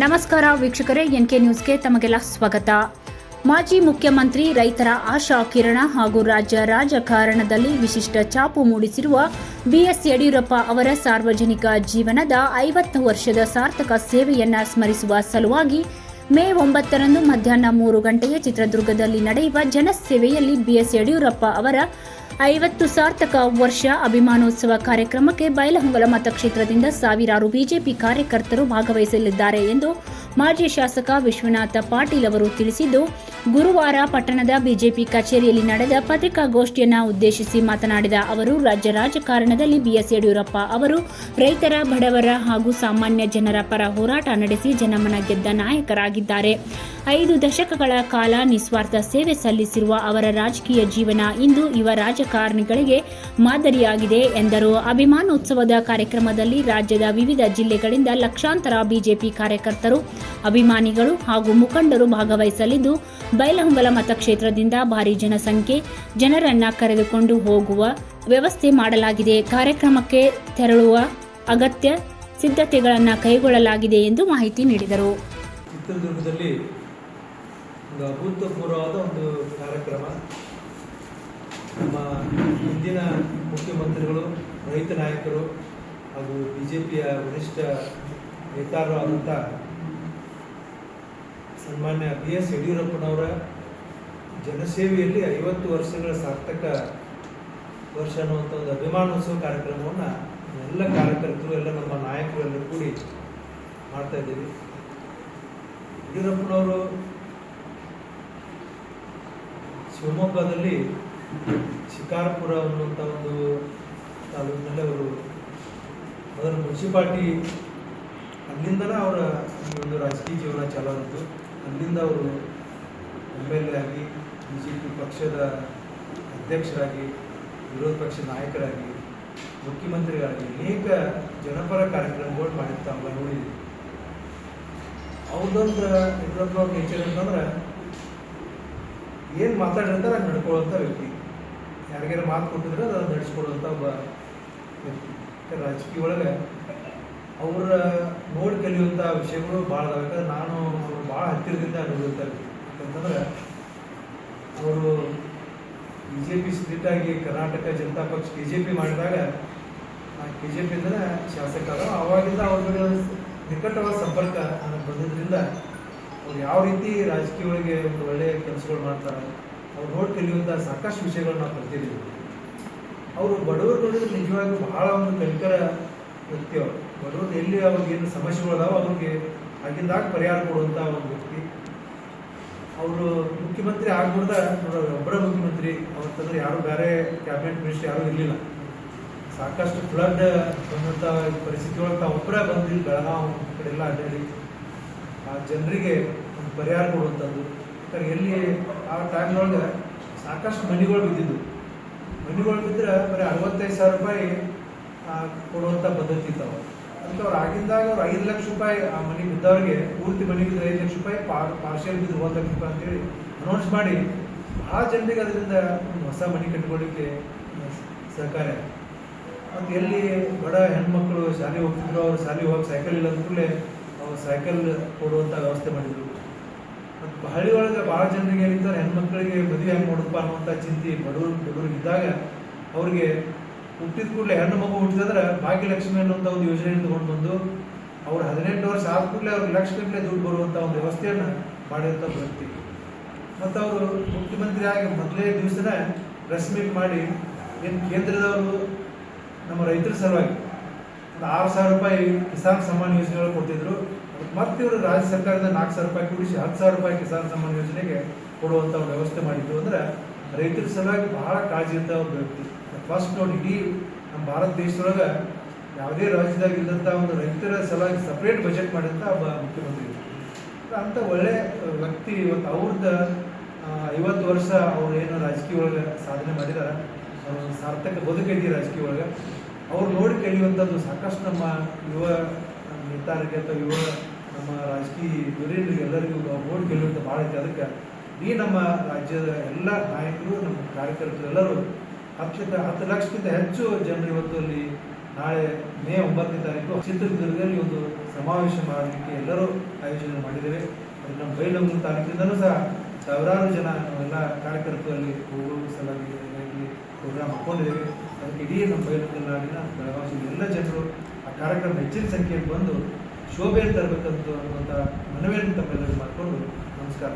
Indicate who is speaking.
Speaker 1: ನಮಸ್ಕಾರ ವೀಕ್ಷಕರೇ, ಎನ್ಕೆ ನ್ಯೂಸ್ಗೆ ತಮಗೆಲ್ಲ ಸ್ವಾಗತ. ಮಾಜಿ ಮುಖ್ಯಮಂತ್ರಿ, ರೈತರ ಆಶಾ ಕಿರಣ ಹಾಗೂ ರಾಜ್ಯ ರಾಜಕಾರಣದಲ್ಲಿ ವಿಶಿಷ್ಟ ಛಾಪು ಮೂಡಿಸಿರುವ ಬಿಎಸ್ ಯಡಿಯೂರಪ್ಪ ಅವರ ಸಾರ್ವಜನಿಕ ಜೀವನದ 50 ವರ್ಷದ ಸಾರ್ಥಕ ಸೇವೆಯನ್ನು ಸ್ಮರಿಸುವ ಸಲುವಾಗಿ ಮೇ 9ರಂದು ಮಧ್ಯಾಹ್ನ 3 ಗಂಟೆಗೆ ಚಿತ್ರದುರ್ಗದಲ್ಲಿ ನಡೆಯುವ ಜನಸೇವೆಯಲ್ಲಿ ಬಿಎಸ್ ಯಡಿಯೂರಪ್ಪ ಅವರ 50 ಸಾರ್ಥಕ ವರ್ಷ ಅಭಿಮಾನೋತ್ಸವ ಕಾರ್ಯಕ್ರಮಕ್ಕೆ ಬೈಲಹೊಂಗಲ ಮತಕ್ಷೇತ್ರದಿಂದ ಸಾವಿರಾರು ಬಿಜೆಪಿ ಕಾರ್ಯಕರ್ತರು ಭಾಗವಹಿಸಲಿದ್ದಾರೆ ಎಂದು ಮಾಜಿ ಶಾಸಕ ವಿಶ್ವನಾಥ ಪಾಟೀಲ್ ಅವರು ತಿಳಿಸಿದ್ದು, ಗುರುವಾರ ಪಟ್ಟಣದ ಬಿಜೆಪಿ ಕಚೇರಿಯಲ್ಲಿ ನಡೆದ ಪತ್ರಿಕಾಗೋಷ್ಠಿಯನ್ನು ಉದ್ದೇಶಿಸಿ ಮಾತನಾಡಿದ ಅವರು, ರಾಜ್ಯ ರಾಜಕಾರಣದಲ್ಲಿ ಬಿಎಸ್ ಯಡಿಯೂರಪ್ಪ ಅವರು ರೈತರ, ಬಡವರ ಹಾಗೂ ಸಾಮಾನ್ಯ ಜನರ ಪರ ಹೋರಾಟ ನಡೆಸಿ ಜನಮನ ಗೆದ್ದ ನಾಯಕರಾಗಿದ್ದಾರೆ. 5 ದಶಕಗಳ ಕಾಲ ನಿಸ್ವಾರ್ಥ ಸೇವೆ ಸಲ್ಲಿಸಿರುವ ಅವರ ರಾಜಕೀಯ ಜೀವನ ಇಂದು ಯುವ ರಾಜಕಾರಣಿಗಳಿಗೆ ಮಾದರಿಯಾಗಿದೆ ಎಂದರು. ಅಭಿಮಾನೋತ್ಸವದ ಕಾರ್ಯಕ್ರಮದಲ್ಲಿ ರಾಜ್ಯದ ವಿವಿಧ ಜಿಲ್ಲೆಗಳಿಂದ ಲಕ್ಷಾಂತರ ಬಿಜೆಪಿ ಕಾರ್ಯಕರ್ತರು, ಅಭಿಮಾನಿಗಳು ಹಾಗೂ ಮುಖಂಡರು ಭಾಗವಹಿಸಲಿದ್ದು, ಬೈಲಹೊಂಗಲ ಮತಕ್ಷೇತ್ರದಿಂದ ಭಾರಿ ಜನರನ್ನ ಕರೆದುಕೊಂಡು ಹೋಗುವ ವ್ಯವಸ್ಥೆ ಮಾಡಲಾಗಿದೆ. ಕಾರ್ಯಕ್ರಮಕ್ಕೆ ತೆರಳುವ ಅಗತ್ಯ ಸಿದ್ಧತೆಗಳನ್ನು ಕೈಗೊಳ್ಳಲಾಗಿದೆ ಎಂದು ಮಾಹಿತಿ ನೀಡಿದರು.
Speaker 2: ಚಿತ್ರದುರ್ಗದಲ್ಲಿ ಒಂದು ಅಭೂತಪೂರ್ವವಾದ ಒಂದು ಕಾರ್ಯಕ್ರಮ. ನಮ್ಮ ಹಿಂದಿನ ಮುಖ್ಯಮಂತ್ರಿಗಳು, ರೈತ ನಾಯಕರು ಹಾಗೂ ಬಿಜೆಪಿಯ ವರಿಷ್ಠ ನೇತಾರರು ಆದಂಥ ಸನ್ಮಾನ್ಯ ಬಿಎಸ್ ಯಡಿಯೂರಪ್ಪನವರ ಜನಸೇವೆಯಲ್ಲಿ 50 ವರ್ಷಗಳ ಸಾರ್ಥಕ ವರ್ಷ ಅನ್ನುವಂಥ ಒಂದು ಅಭಿಮಾನೋತ್ಸವ ಕಾರ್ಯಕ್ರಮವನ್ನು ಎಲ್ಲ ಕಾರ್ಯಕರ್ತರು, ಎಲ್ಲ ನಮ್ಮ ನಾಯಕರು ಎಲ್ಲರೂ ಕೂಡಿ ಮಾಡ್ತಾ ಇದ್ದೀವಿ. ಯಡಿಯೂರಪ್ಪನವರು ಶಿವಮೊಗ್ಗದಲ್ಲಿ ಶಿಕಾರಪುರ ಅನ್ನುವಂಥ ಒಂದು ತಾಲೂಕಿನಲ್ಲಿ ಅವರು ಮೊದಲ ಮುನ್ಸಿಪಾಲ್ಟಿ, ಅಲ್ಲಿಂದನೇ ಅವರ ಒಂದು ರಾಜಕೀಯ ಜೀವನ ಚಾಲಾಯಿತು. ಅಲ್ಲಿಂದ ಅವರು MLA ಆಗಿ, ಬಿಜೆಪಿ ಪಕ್ಷದ ಅಧ್ಯಕ್ಷರಾಗಿ, ವಿರೋಧ ಪಕ್ಷದ ನಾಯಕರಾಗಿ, ಮುಖ್ಯಮಂತ್ರಿಗಳಾಗಿ ಅನೇಕ ಜನಪರ ಕಾರ್ಯಕ್ರಮಗಳು ಮಾಡಿರ್ತಾವಲ್ಲ ನೋಡಿದ್ವಿ. ಅವ್ರದ್ದೊಂದು ಯಡಿಯೂರಪ್ಪ ಅವ್ರ ನೇಚರ್ ಅಂತಂದ್ರೆ ಏನು ಮಾತಾಡಿರ್ತಾರೆ ಅದು ನಡ್ಕೊಳ್ಳುವಂಥ ವ್ಯಕ್ತಿ. ಯಾರಿಗಾರ ಮಾತು ಕೊಟ್ಟಿದ್ರೆ ಅದನ್ನು ನಡೆಸ್ಕೊಡುವಂಥ ಒಬ್ಬ ವ್ಯಕ್ತಿ. ರಾಜಕೀಯ ಒಳಗೆ ಅವರ ನೋಡಿ ಕಲಿಯುವಂಥ ವಿಷಯಗಳು ಭಾಳ ಅದಾವೆ. ಯಾಕಂದ್ರೆ ನಾನು ಅವರು ಭಾಳ ಹತ್ತಿರದಿಂದ ನೋಡುವಂಥ ವ್ಯಕ್ತಿ. ಯಾಕಂತಂದ್ರೆ ಅವರು BJP ಸ್ಪ್ಲಿಟ್ಟಾಗಿ ಕರ್ನಾಟಕ ಜನತಾ ಪಕ್ಷ KJP ಮಾಡಿದಾಗ KJP ಅಂದರೆ ಶಾಸಕ ಆವಾಗಿಂದ ಅವ್ರ ನಿಕಟವಾದ ಸಂಪರ್ಕ ಬಂದಿದ್ದರಿಂದ ಅವ್ರು ಯಾವ ರೀತಿ ರಾಜಕೀಯ ಒಳಗೆ ಒಂದು ಒಳ್ಳೆಯ ಕೆಲಸಗಳು ಮಾಡ್ತಾರೆ, ಅವ್ರು ನೋಡಿ ಕಲಿಯುವಂಥ ಸಾಕಷ್ಟು ವಿಷಯಗಳು ನಾವು ಕಲ್ತಿದ್ದೀವಿ. ಅವರು ಬಡವರು ನೋಡಿದ್ರೆ ನಿಜವಾಗಿ ಬಹಳ ಒಂದು ಕನಿಕರ ವ್ಯಕ್ತಿ. ಅವರು ಬಡವರು ಎಲ್ಲಿ ಅವ್ರಿಗೇನು ಸಮಸ್ಯೆಗಳು ಅದಾವ ಅವ್ರಿಗೆ ಆಗಿಂದಾಗ ಪರಿಹಾರ ಕೊಡುವಂಥ ಒಂದು ವ್ಯಕ್ತಿ. ಅವರು ಮುಖ್ಯಮಂತ್ರಿ ಆಗ್ಬಿಡ್ದ ಒಬ್ಬರ ಮುಖ್ಯಮಂತ್ರಿ ಅವತ್ತಂದ್ರೆ ಯಾರು ಬೇರೆ ಕ್ಯಾಬಿನೆಟ್ ಮಿನಿಸ್ಟರ್ ಯಾರೂ ಇರಲಿಲ್ಲ. ಸಾಕಷ್ಟು ಫ್ಲಡ್ ಬಂದಂಥ ಪರಿಸ್ಥಿತಿ ಒಳಗೆ ತಾವು ಒಬ್ಬರೇ ಬಂದು ಬೆಳಗಾವಿ ಕಡೆ ಎಲ್ಲ ಅಡ್ಡಾಡಿ ಆ ಜನರಿಗೆ ಒಂದು ಪರಿಹಾರ ಕೊಡುವಂಥದ್ದು. ಯಾಕಂದ್ರೆ ಎಲ್ಲಿ ಆ ಟೈಮ್ನೊಳಗೆ ಸಾಕಷ್ಟು ಮನೆಗಳು ಬಿದ್ದಿದ್ದು. ಮನೆಗಳು ಬಿದ್ದರೆ ಬರೀ 65,000 ರೂಪಾಯಿ ಕೊಡುವಂಥ ಪದ್ಧತಿ ಇದ್ದಾವೆ. ಅದಕ್ಕೆ ಅವ್ರು ಆಗಿದ್ದಾಗ ಅವ್ರು 5 ಲಕ್ಷ ರೂಪಾಯಿ ಆ ಮನೆ ಬಿದ್ದವ್ರಿಗೆ, ಪೂರ್ತಿ ಮನೆ ಬಿದ್ದರೆ 5 ಲಕ್ಷ ರೂಪಾಯಿ, ಪಾರ್ಷಿಯಲ್ ಬಿದ್ದು 1 ಲಕ್ಷ ರೂಪಾಯಿ ಅಂತೇಳಿ ಅನೌನ್ಸ್ ಮಾಡಿ ಆ ಜನರಿಗೆ ಅದರಿಂದ ಒಂದು ಹೊಸ ಮನೆ ಕಟ್ಕೊಳ್ಳಿಕ್ಕೆ ಸಹಕಾರ. ಮತ್ತು ಎಲ್ಲಿ ಬಡ ಹೆಣ್ಮಕ್ಳು ಶಾಲೆ ಹೋಗ್ತಿದ್ರು, ಅವ್ರು ಶಾಲೆಗೆ ಹೋಗಿ ಸೈಕಲ್ ಇಲ್ಲ ಅಂದ್ಕೂಡಲೇ ಅವ್ರು ಸೈಕಲ್ ಕೊಡುವಂಥ ವ್ಯವಸ್ಥೆ ಮಾಡಿದರು. ಮತ್ತು ಹಳ್ಳಿ ಒಳಗೆ ಭಾಳ ಜನರಿಗೆ ಏನಿದ್ದಾರೆ, ಹೆಣ್ಮಕ್ಳಿಗೆ ಮದುವೆ ಹೆಂಗೆ ಮಾಡೋದಪ್ಪ ಅನ್ನುವಂಥ ಚಿಂತೆ ಬಡವರಿಗಿದ್ದಾಗ ಅವ್ರಿಗೆ ಹುಟ್ಟಿದ ಕೂಡಲೇ ಹೆಣ್ಣು ಮಗು ಹುಟ್ಟಿದ್ರೆ ಭಾಗ್ಯಲಕ್ಷ್ಮಿ ಅನ್ನುವಂಥ ಒಂದು ಯೋಜನೆಯನ್ನು ತೊಗೊಂಡು ಬಂದು ಅವ್ರು 18 ವರ್ಷ ಆದ ಕೂಡಲೇ ಅವ್ರಿಗೆ ಲಕ್ಷಗಟ್ಟಲೆ ದುಡ್ಡು ಬರುವಂಥ ಒಂದು ವ್ಯವಸ್ಥೆಯನ್ನು ಮಾಡಿದಂಥ ವ್ಯಕ್ತಿ. ಮತ್ತು ಅವರು ಮುಖ್ಯಮಂತ್ರಿ ಆಗಿ ಮೊದಲೇ ದಿವಸನೇ ಪ್ರೆಸ್ ಮೀಟ್ ಮಾಡಿ ಏನು ಕೇಂದ್ರದವರು ನಮ್ಮ ರೈತರ ಸಲುವಾಗಿ ಒಂದು 6,000 ರೂಪಾಯಿ ಕಿಸಾನ್ ಸಮ್ಮಾನ್ ಯೋಜನೆಗಳು ಕೊಡ್ತಿದ್ರು. ಮತ್ತು ಇವರು ರಾಜ್ಯ ಸರ್ಕಾರದಿಂದ 4,000 ರೂಪಾಯಿ ಕೂಡಿಸಿ 10,000 ರೂಪಾಯಿ ಕಿಸಾನ್ ಸಮ್ಮಾನ್ ಯೋಜನೆಗೆ ಕೊಡುವಂಥ ಒಂದು ವ್ಯವಸ್ಥೆ ಮಾಡಿದ್ರು. ಅಂದರೆ ರೈತರ ಸಲುವಾಗಿ ಬಹಳ ಕಾಳಜಿಯಿಂದ ಒಂದು ವ್ಯಕ್ತಿ. ಫಸ್ಟ್ ನೋಡಿ, ಇಡೀ ನಮ್ಮ ಭಾರತ ದೇಶದೊಳಗೆ ಯಾವುದೇ ರಾಜ್ಯದಾಗ ಇದ್ದಂಥ ಒಂದು ರೈತರ ಸಲುವಾಗಿ ಸಪ್ರೇಟ್ ಬಜೆಟ್ ಮಾಡಿದಂಥ ಒಬ್ಬ ಮುಖ್ಯಮಂತ್ರಿ. ಅಂಥ ಒಳ್ಳೆ ವ್ಯಕ್ತಿ ಇವತ್ತು ಅವ್ರದ್ದು 50 ವರ್ಷ ಅವ್ರು ಏನು ರಾಜಕೀಯ ಒಳಗೆ ಸಾಧನೆ ಮಾಡಿದಾರೆ, ಸಾರ್ಥಕ ಬದುಕೈತಿ ರಾಜಕೀಯ ಒಳಗೆ. ಅವ್ರು ನೋಡಿ ಕಲಿಯುವಂಥದ್ದು ಸಾಕಷ್ಟು ನಮ್ಮ ಯುವ ನೇತಾರರಿಗೆ ಅಥವಾ ಯುವ ನಮ್ಮ ರಾಜಕೀಯ ಧುರೀಣರಿಗೆ ಎಲ್ಲರಿಗೂ ನೋಡಿ ಕಲಿಯುವಂಥ ಭಾಳ ಐತೆ. ಅದಕ್ಕೆ ಈ ನಮ್ಮ ರಾಜ್ಯದ ಎಲ್ಲ ನಾಯಕರು, ನಮ್ಮ ಕಾರ್ಯಕರ್ತರು ಎಲ್ಲರೂ 10 ಲಕ್ಷಕ್ಕಿಂತ ಹೆಚ್ಚು ಜನರು ಇವತ್ತು ಅಲ್ಲಿ ನಾಳೆ ಮೇ 9ನೇ ತಾರೀಕು ಚಿತ್ರದುರ್ಗದಲ್ಲಿ ಒಂದು ಸಮಾವೇಶ ಮಾಡಲಿಕ್ಕೆ ಎಲ್ಲರೂ ಆಯೋಜನೆ ಮಾಡಿದ್ದೇವೆ. ಅದು ನಮ್ಮ ಬೈಲಹೊಂಗಲ ತಾಲೂಕಿನಿಂದಲೂ ಸಹ ಸಾವಿರಾರು ಜನ ನಾವೆಲ್ಲ ಕಾರ್ಯಕರ್ತರು ಅಲ್ಲಿ ಹೋಗುವ ಸಲುವಾಗಿ ಪ್ರೋಗ್ರಾಮ್ ಹಾಕ್ಕೊಂಡಿದ್ದೇವೆ. ಅದಕ್ಕೆ ಇಡೀ ನಮ್ಮ ಬೈಲಹೊಂಗಲ ನಾಡಿನ ಬೆಳಗಾವಿ ಜಿಲ್ಲೆ ಎಲ್ಲ ಜನರು ಆ ಕಾರ್ಯಕ್ರಮ ಹೆಚ್ಚಿನ ಸಂಖ್ಯೆಯಲ್ಲಿ ಬಂದು ಶೋಭೆಯನ್ನು ತರಬೇಕಂತ ಅನ್ನುವಂಥ ಮನವಿಯನ್ನು ತಮ್ಮೆಲ್ಲರಿಗೂ ಮಾಡಿಕೊಂಡು ನಮಸ್ಕಾರ.